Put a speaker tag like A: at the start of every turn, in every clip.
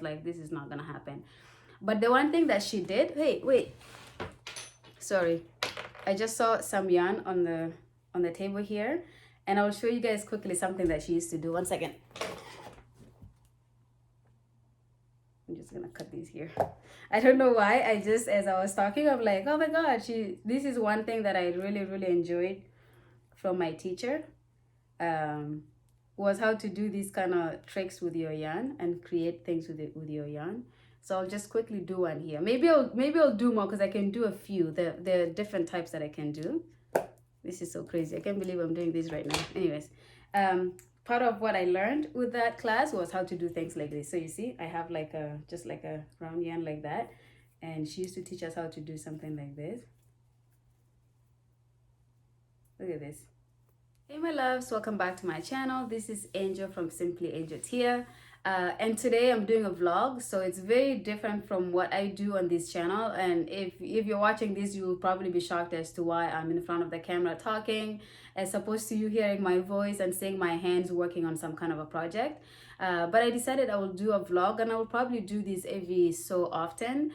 A: like, this is not gonna happen. But the one thing that she did, hey, wait, sorry, I just saw some yarn on the table here, and I'll show you guys quickly something that she used to do. One second. I'm just gonna cut these here. I don't know why. I just, as I was talking, I'm like, oh my god, this is one thing that I really enjoyed from my teacher. Was how to do these kind of tricks with your yarn and create things with your yarn. So I'll just quickly do one here. Maybe I'll do more because I can do a few. There are different types that I can do. This is so crazy. I can't believe I'm doing this right now. Anyways, part of what I learned with that class was how to do things like this. So you see, I have like just like a round yarn like that, and she used to teach us how to do something like this. Look at this. Hey my loves, welcome back to my channel. This is Angel from Simply Angel Tiah. And today I'm doing a vlog, so it's very different from what I do on this channel. And if you're watching this, you will probably be shocked as to why I'm in front of the camera talking, as opposed to you hearing my voice and seeing my hands working on some kind of a project. But I decided I will do a vlog, and I will probably do this every so often,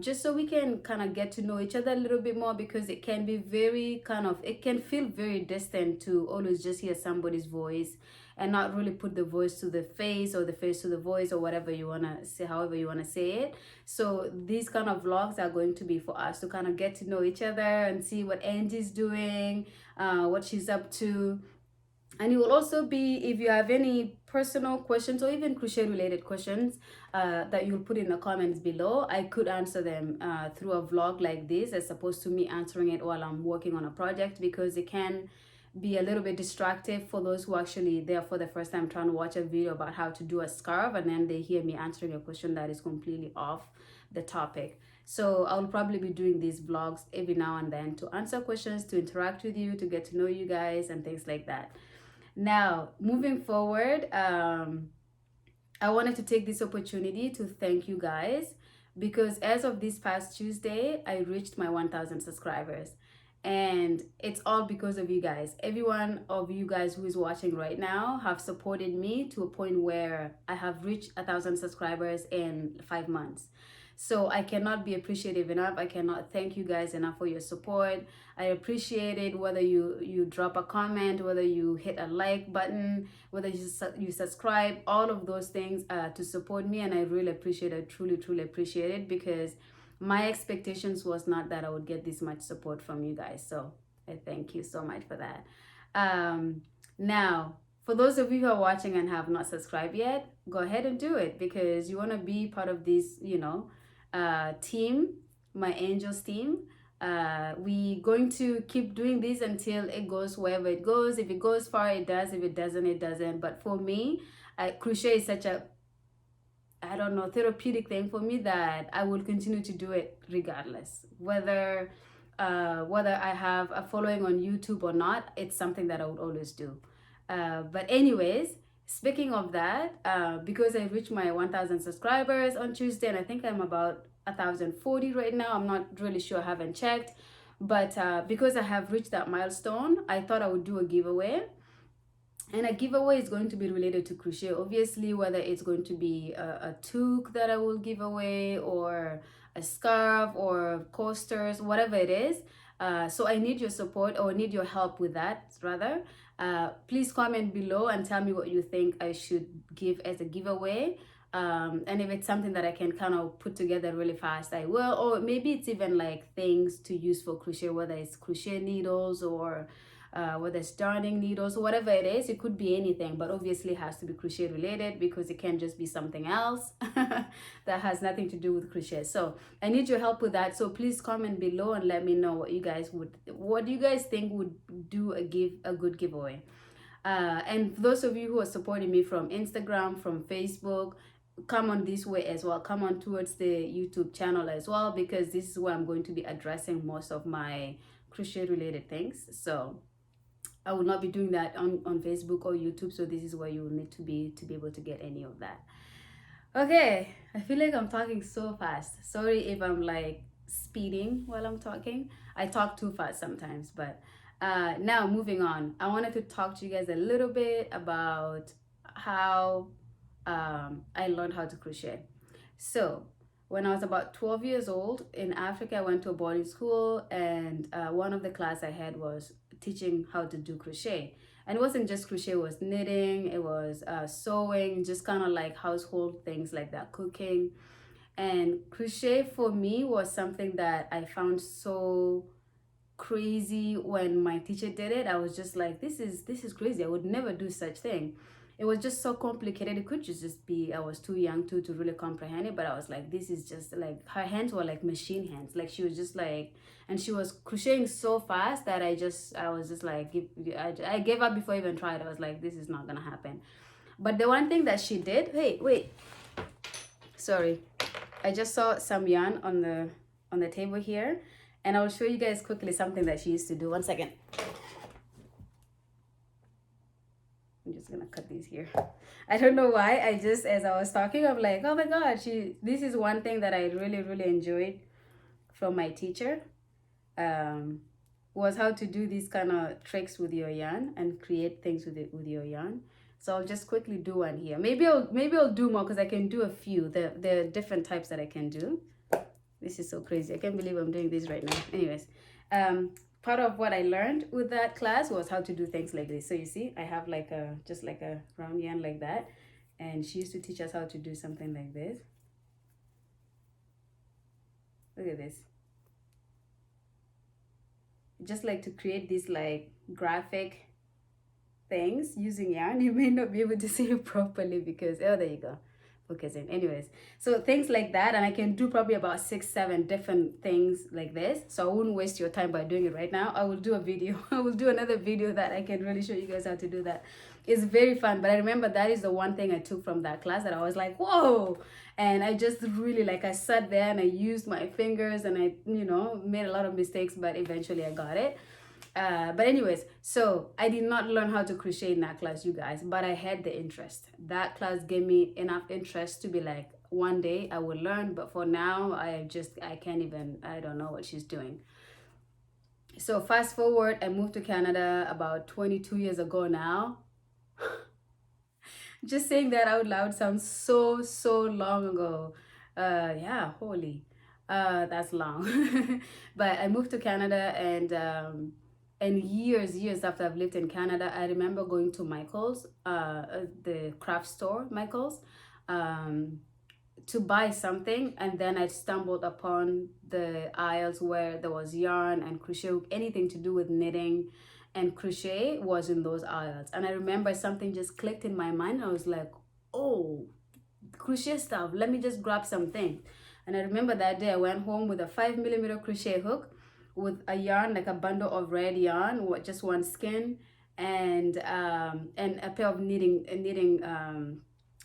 A: just so we can kind of get to know each other a little bit more, because it can be very it can feel very distant to always just hear somebody's voice and not really put the voice to the face or the face to the voice, or whatever you want to say, however you want to say it. So these kind of vlogs are going to be for us to kind of get to know each other and see what Angie's doing, what she's up to. And it will also be, if you have any personal questions or even crochet related questions that you'll put in the comments below, I could answer them through a vlog like this, as opposed to me answering it while I'm working on a project, because it can be a little bit distractive for those who actually there for the first time trying to watch a video about how to do a scarf, and then they hear me answering a question that is completely off the topic. So I'll probably be doing these vlogs every now and then to answer questions, to interact with you, to get to know you guys and things like that. Now, moving forward, I wanted to take this opportunity to thank you guys, because as of this past Tuesday, I reached my 1,000 subscribers. And it's all because of you guys. Every one of you guys who is watching right now have supported me to a point where I have reached 1,000 subscribers in 5 months. So I cannot be appreciative enough. I cannot thank you guys enough for your support. I appreciate it, whether you drop a comment, whether you hit a like button, whether you subscribe, all of those things to support me. And I really appreciate it. Truly appreciate it, because my expectations was not that I would get this much support from you guys. So I thank you so much for that. Now, for those of you who are watching and have not subscribed yet, go ahead and do it, because you want to be part of this, team, my angels team. We going to keep doing this until it goes wherever it goes. If it goes far, it does. If it doesn't, it doesn't. But for me, crochet is such a, I don't know, therapeutic thing for me, that I will continue to do it regardless. Whether I have a following on YouTube or not, it's something that I would always do. But anyways, speaking of that, because I reached my 1,000 subscribers on Tuesday, and I think I'm about 1,040 right now. I'm not really sure, I haven't checked. But because I have reached that milestone, I thought I would do a giveaway. And a giveaway is going to be related to crochet, obviously, whether it's going to be a toque that I will give away, or a scarf, or coasters, whatever it is. So I need your support, or need your help with that, rather. Please comment below and tell me what you think I should give as a giveaway. And if it's something that I can kind of put together really fast, I will. Or maybe it's even like things to use for crochet, whether it's crochet needles, or whether it's darning needles, or whatever it is. It could be anything, but obviously it has to be crochet related, because it can't just be something else that has nothing to do with crochet. So I need your help with that. So please comment below and let me know what you guys think would do a good giveaway. And those of you who are supporting me from Instagram, from Facebook, come on this way as well. Come on towards the YouTube channel as well, because this is where I'm going to be addressing most of my crochet related things. So I will not be doing that on Facebook or YouTube. So this is where you will need to be able to get any of that. Okay, I feel like I'm talking so fast. Sorry if I'm like speeding while I'm talking. I talk too fast sometimes. But now moving on, I wanted to talk to you guys a little bit about how I learned how to crochet. So when I was about 12 years old in Africa, I went to a boarding school, and one of the class I had was teaching how to do crochet. And it wasn't just crochet, it was knitting, it was sewing, just kind of like household things like that, cooking. And crochet for me was something that I found so crazy. When my teacher did it, I was just like, this is crazy, I would never do such thing. It was just so complicated. It could just be I was too young to really comprehend it, but I was like, this is just like, her hands were like machine hands, like she was just like, and she was crocheting so fast that I was just like, I gave up before I even tried. I was like, this is not gonna happen. But the one thing that she did, hey, wait, sorry, I just saw some yarn on the table here, and I'll show you guys quickly something that she used to do. One second. I'm just gonna cut these here. I don't know why. I just, as I was talking, I'm like, oh my god, this is one thing that I really enjoyed from my teacher. Was how to do these kind of tricks with your yarn and create things with your yarn. So I'll just quickly do one here. Maybe I'll do more, because I can do a few. There are different types that I can do. This is so crazy. I can't believe I'm doing this right now. Anyways, part of what I learned with that class was how to do things like this. So you see, I have like just like a round yarn like that, and she used to teach us how to do something like this. Look at this. Just like to create these like graphic things using yarn. You may not be able to see it properly because, oh, there you go, focusing. Anyways, so things like that, and I can do probably about 6-7 different things like this, so I wouldn't waste your time by doing it right now. I will do a video. I will do another video that I can really show you guys how to do that. It's very fun. But I remember that is the one thing I took from that class that I was like, whoa. And I just really, like, I sat there and I used my fingers, and I, you know, made a lot of mistakes, but eventually I got it. But anyways, so I did not learn how to crochet in that class, you guys, but I had the interest. That class gave me enough interest to be like, one day I will learn, but for now I can't even, I don't know what she's doing. So fast forward, I moved to Canada about 22 years ago now. Just saying that out loud sounds so long ago. Yeah, holy, that's long. But I moved to Canada, and years after I've lived in Canada, I remember going to Michael's, the craft store, Michael's, to buy something, and then I stumbled upon the aisles where there was yarn and crochet, anything to do with knitting and crochet was in those aisles. And I remember something just clicked in my mind. I was like, oh, crochet stuff, let me just grab something. And I remember that day I went home with a 5mm crochet hook, with a yarn, like a bundle of red yarn, just one skein, and a pair of knitting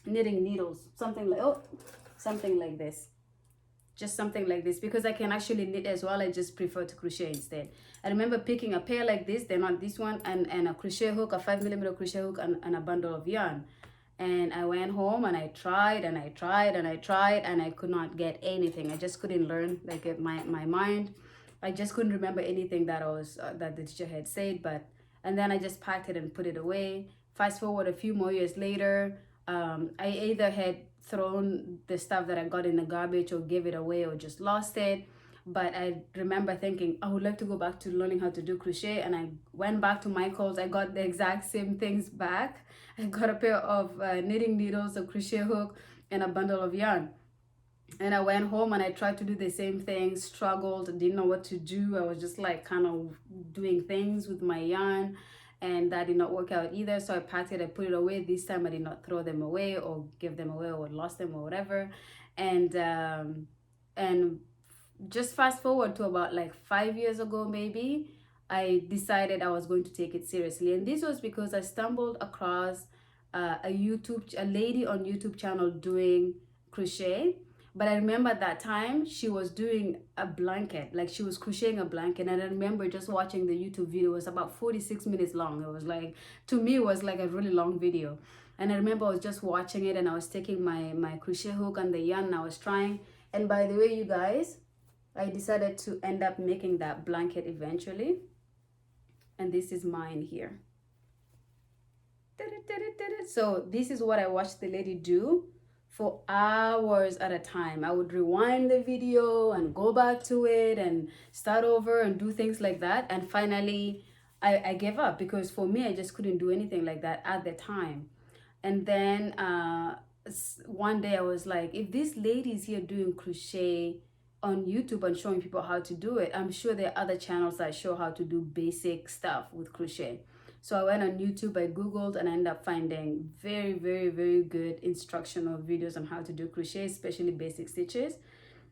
A: needles, something like this, just something like this, because I can actually knit as well. I just prefer to crochet instead. I remember picking a pair like this, they're not this one, and a crochet hook, a 5mm crochet hook, and a bundle of yarn. And I went home and I tried and I tried and I tried, and I could not get anything. I just couldn't learn, like, my mind, I just couldn't remember anything that that the teacher had said. And then I just packed it and put it away. Fast forward a few more years later, I either had thrown the stuff that I got in the garbage, or gave it away, or just lost it. But I remember thinking, I would like to go back to learning how to do crochet, and I went back to Michael's. I got the exact same things back. I got a pair of knitting needles, a crochet hook, and a bundle of yarn. And I went home and I tried to do the same thing, struggled, didn't know what to do. I was just like kind of doing things with my yarn, and that did not work out either. So I packed it, I put it away. This time I did not throw them away or give them away or lost them or whatever. And just fast forward to about like 5 years ago, maybe, I decided I was going to take it seriously. And this was because I stumbled across a lady on YouTube channel doing crochet. But I remember at that time she was doing a blanket, like she was crocheting a blanket. And I remember just watching the YouTube video. It was about 46 minutes long. It was like, to me, it was like a really long video. And I remember I was just watching it, and I was taking my crochet hook and the yarn, and I was trying. And by the way, you guys, I decided to end up making that blanket eventually. And this is mine here. So this is what I watched the lady do for hours at a time. I would rewind the video and go back to it and start over and do things like that. And finally, I gave up because for me, I just couldn't do anything like that at the time. And then one day I was like, if this lady is here doing crochet on YouTube and showing people how to do it, I'm sure there are other channels that show how to do basic stuff with crochet. So I went on YouTube, I Googled, and I ended up finding very, very, very good instructional videos on how to do crochet, especially basic stitches.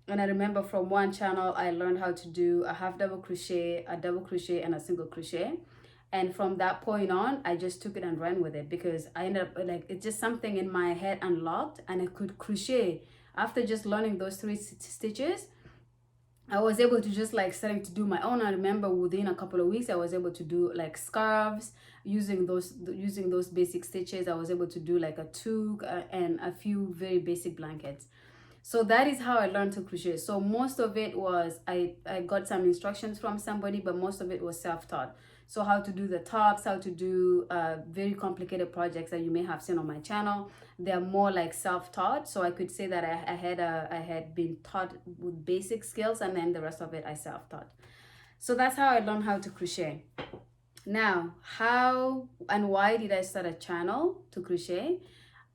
A: And I remember from one channel, I learned how to do a half double crochet, a double crochet, and a single crochet. And from that point on, I just took it and ran with it because I ended up like, it's just something in my head unlocked and I could crochet. After just learning those three stitches, I was able to just like starting to do my own. I remember within a couple of weeks, I was able to do like scarves using those basic stitches. I was able to do like a toque and a few very basic blankets. So that is how I learned to crochet. So most of it was, I got some instructions from somebody, but most of it was self-taught. So how to do the tops, how to do very complicated projects that you may have seen on my channel. They're more like self-taught. So I could say that I had been taught with basic skills, and then the rest of it I self-taught. So that's how I learned how to crochet. Now, how and why did I start a channel to crochet?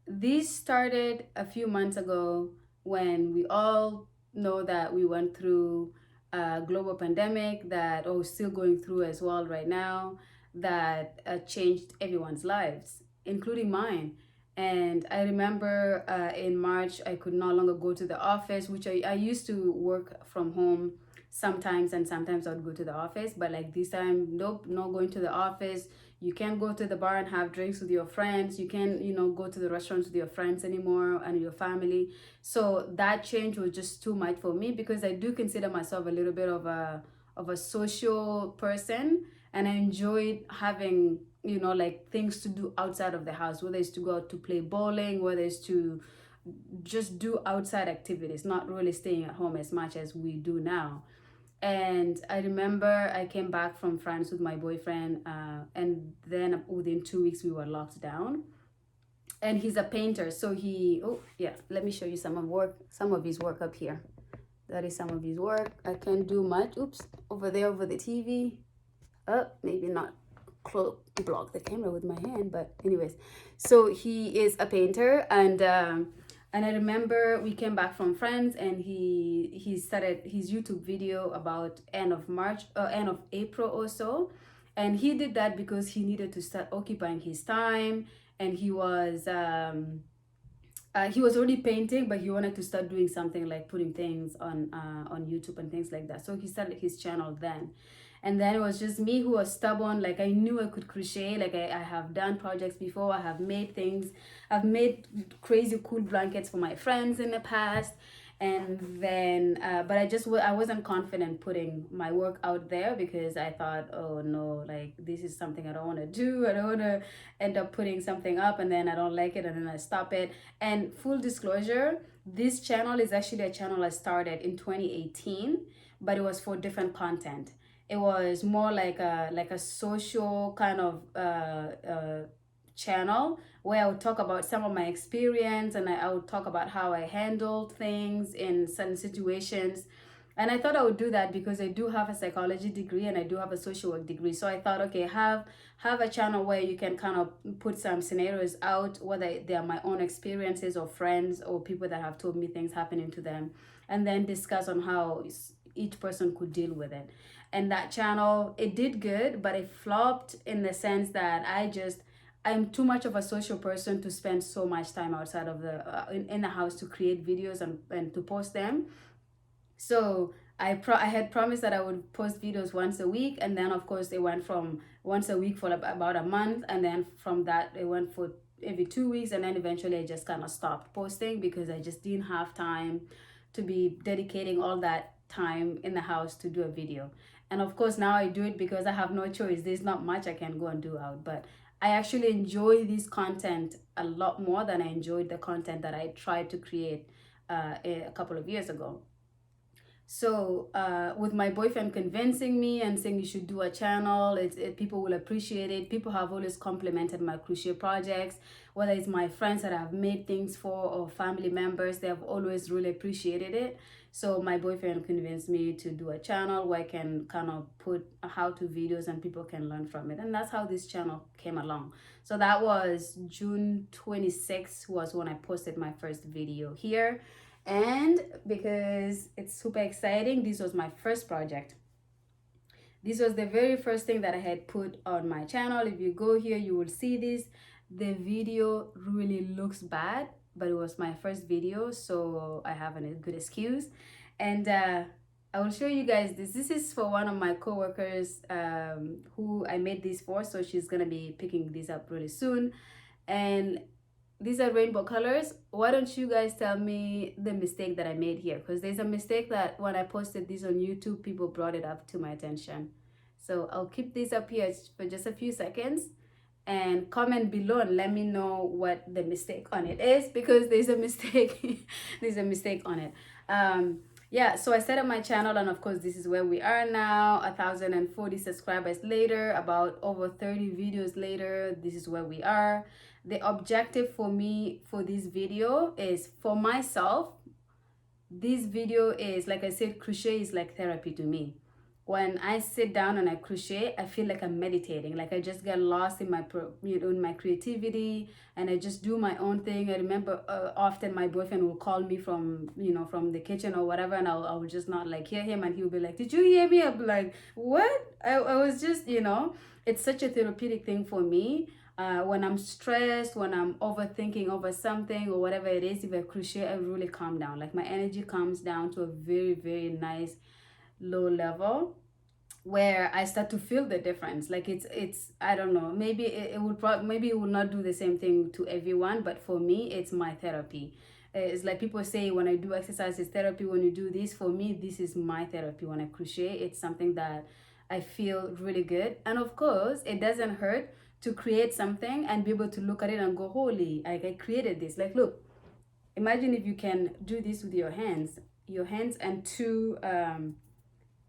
A: This started a few months ago when we all know that we went through a global pandemic that still going through as well right now, that changed everyone's lives, including mine. And I remember in March, I could no longer go to the office, which I used to work from home sometimes, and sometimes I would go to the office. But like this time, nope, not going to the office. You can't go to the bar and have drinks with your friends. You can't, go to the restaurants with your friends anymore and your family. So that change was just too much for me because I do consider myself a little bit of a social person, and I enjoyed having like things to do outside of the house, whether it's to go out to play bowling, whether it's to just do outside activities, not really staying at home as much as we do now. And I remember I came back from France with my boyfriend, and then within 2 weeks we were locked down. And he's a painter, so let me show you some of his work up here. That is some of his work. I can't do much. Oops, over there over the TV. Maybe not block the camera with my hand, but anyways. So he is a painter, and I remember we came back from France, and he started his YouTube video about end of April or so. And he did that because he needed to start occupying his time, and he was already painting, but he wanted to start doing something like putting things on YouTube and things like that. So he started his channel then. And then it was just me who was stubborn. Like I knew I could crochet. Like I have done projects before. I have made things. I've made crazy cool blankets for my friends in the past. And then, but I wasn't confident putting my work out there because I thought, oh no, like this is something I don't want to do. I don't want to end up putting something up and then I don't like it and then I stop it. And full disclosure, this channel is actually a channel I started in 2018, but it was for different content. It was more like a social kind of channel where I would talk about some of my experience, and I would talk about how I handled things in certain situations. And I thought I would do that because I do have a psychology degree and I do have a social work degree. So I thought, okay, have a channel where you can kind of put some scenarios out, whether they are my own experiences or friends or people that have told me things happening to them, and then discuss on how each person could deal with it. And that channel, it did good, but it flopped in the sense that I'm too much of a social person to spend so much time outside of in the house to create videos and to post them. So I had promised that I would post videos once a week, and then of course it went from once a week for about a month, and then from that it went for every 2 weeks, and then eventually I just kind of stopped posting because I just didn't have time to be dedicating all that time in the house to do a video. And of course now I do it because I have no choice. There's not much I can go and do out, but I actually enjoy this content a lot more than I enjoyed the content that I tried to create a couple of years ago. So with my boyfriend convincing me and saying you should do a channel, people will appreciate it. People have always complimented my crochet projects, whether it's my friends that I've made things for or family members, they have always really appreciated it. So my boyfriend convinced me to do a channel where I can kind of put how-to videos and people can learn from it. And that's how this channel came along. So that was June 26th was when I posted my first video here. And because it's super exciting, this was my first project. This was the very first thing that I had put on my channel. If you go here, you will see this. The video really looks bad, but it was my first video, so I have a good excuse. And I will show you guys this. This is for one of my coworkers who I made this for, so she's gonna be picking this up really soon. And these are rainbow colors. Why don't you guys tell me the mistake that I made here? Because there's a mistake that when I posted this on YouTube, people brought it up to my attention. So I'll keep this up here for just a few seconds and comment below and let me know what the mistake on it is, because there's a mistake. There's a mistake on it. Yeah, so I set up my channel, and of course this is where we are now, 1,040 subscribers later, about over 30 videos later. This is where we are. The objective for me for this video is for myself. This video is, like I said, crochet is like therapy to me. When I sit down and I crochet, I feel like I'm meditating. Like I just get lost in my in my creativity, and I just do my own thing. I remember often my boyfriend will call me from from the kitchen or whatever, and I will just not like hear him, and he'll be like, "Did you hear me?" I'll be like, "What?" I was just it's such a therapeutic thing for me. When I'm stressed, when I'm overthinking over something or whatever it is, if I crochet, I really calm down. Like my energy comes down to a very, very nice low level where I start to feel the difference. Like it's I don't know, maybe maybe it will not do the same thing to everyone, but for me it's my therapy. It's like people say when I do exercise it's therapy, when you do this, for me this is my therapy. When I crochet, it's something that I feel really good. And of course it doesn't hurt to create something and be able to look at it and go, holy, I created this. Like look, imagine if you can do this with your hands and two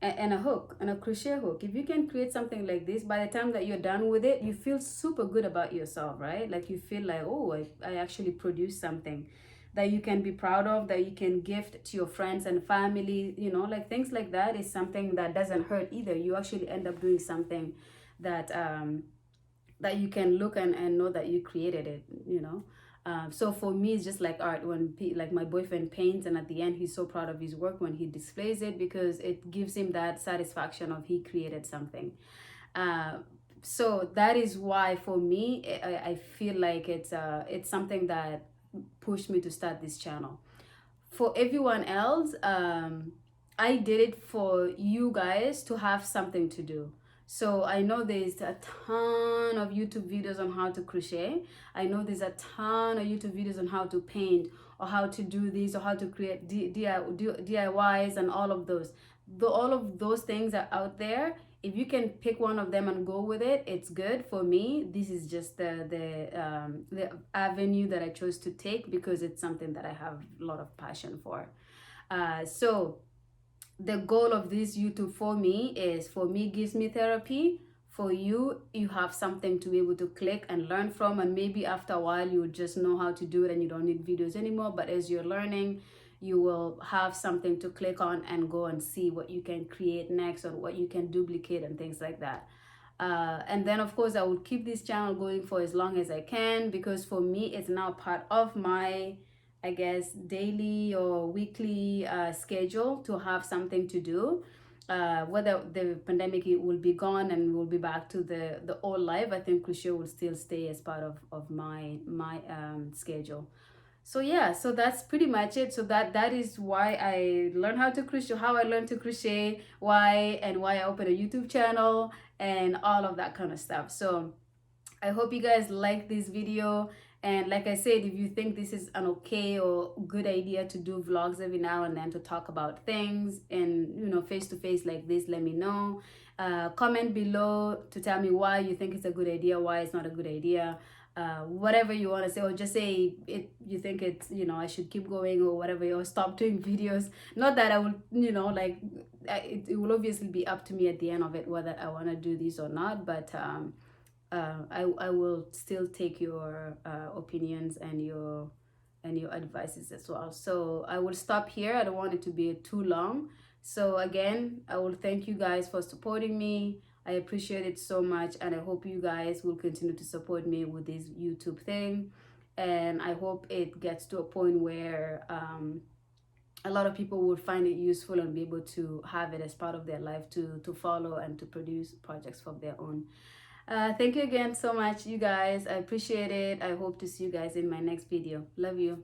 A: and a hook and a crochet hook. If you can create something like this, by the time that you're done with it, you feel super good about yourself, right? Like you feel like, oh, I actually produced something that you can be proud of, that you can gift to your friends and family, like things like that is something that doesn't hurt either. You actually end up doing something that that you can look and know that you created it. So for me, it's just like art. When like my boyfriend paints, and at the end he's so proud of his work when he displays it, because it gives him that satisfaction of he created something. So that is why for me, I feel like it's something that pushed me to start this channel. For everyone else, I did it for you guys to have something to do. So I know there's a ton of YouTube videos on how to crochet. I know there's a ton of YouTube videos on how to paint or how to do this or how to create DIYs and all of those. All of those things are out there. If you can pick one of them and go with it, it's good. For me, this is just the avenue that I chose to take because it's something that I have a lot of passion for. So the goal of this YouTube for me gives me therapy. For you have something to be able to click and learn from, and maybe after a while you just know how to do it and you don't need videos anymore. But as you're learning, you will have something to click on and go and see what you can create next or what you can duplicate and things like that. And then of course I will keep this channel going for as long as I can, because for me it's now part of my, I guess, daily or weekly schedule to have something to do. Whether the pandemic will be gone and we'll be back to the old life, I think crochet will still stay as part of my schedule. So yeah, so that's pretty much it. So that is why I learned how to crochet, how I learned to crochet, why I opened a YouTube channel and all of that kind of stuff. So I hope you guys like this video. And like I said, if you think this is an okay or good idea to do vlogs every now and then to talk about things and face to face like this, let me know. Comment below to tell me why you think it's a good idea, why it's not a good idea. whatever you want to say, or just say it, you think it's, you know, I should keep going or whatever, or stop doing videos. Not that I will, you know, like it will obviously be up to me at the end of it whether I want to do this or not, but I will still take your opinions and your advices as well. So I will stop here. I don't want it to be too long. So again, I will thank you guys for supporting me. I appreciate it so much, and I hope you guys will continue to support me with this YouTube thing. And I hope it gets to a point where a lot of people will find it useful and be able to have it as part of their life to follow and to produce projects of their own. Thank you again so much, you guys. I appreciate it. I hope to see you guys in my next video. Love you.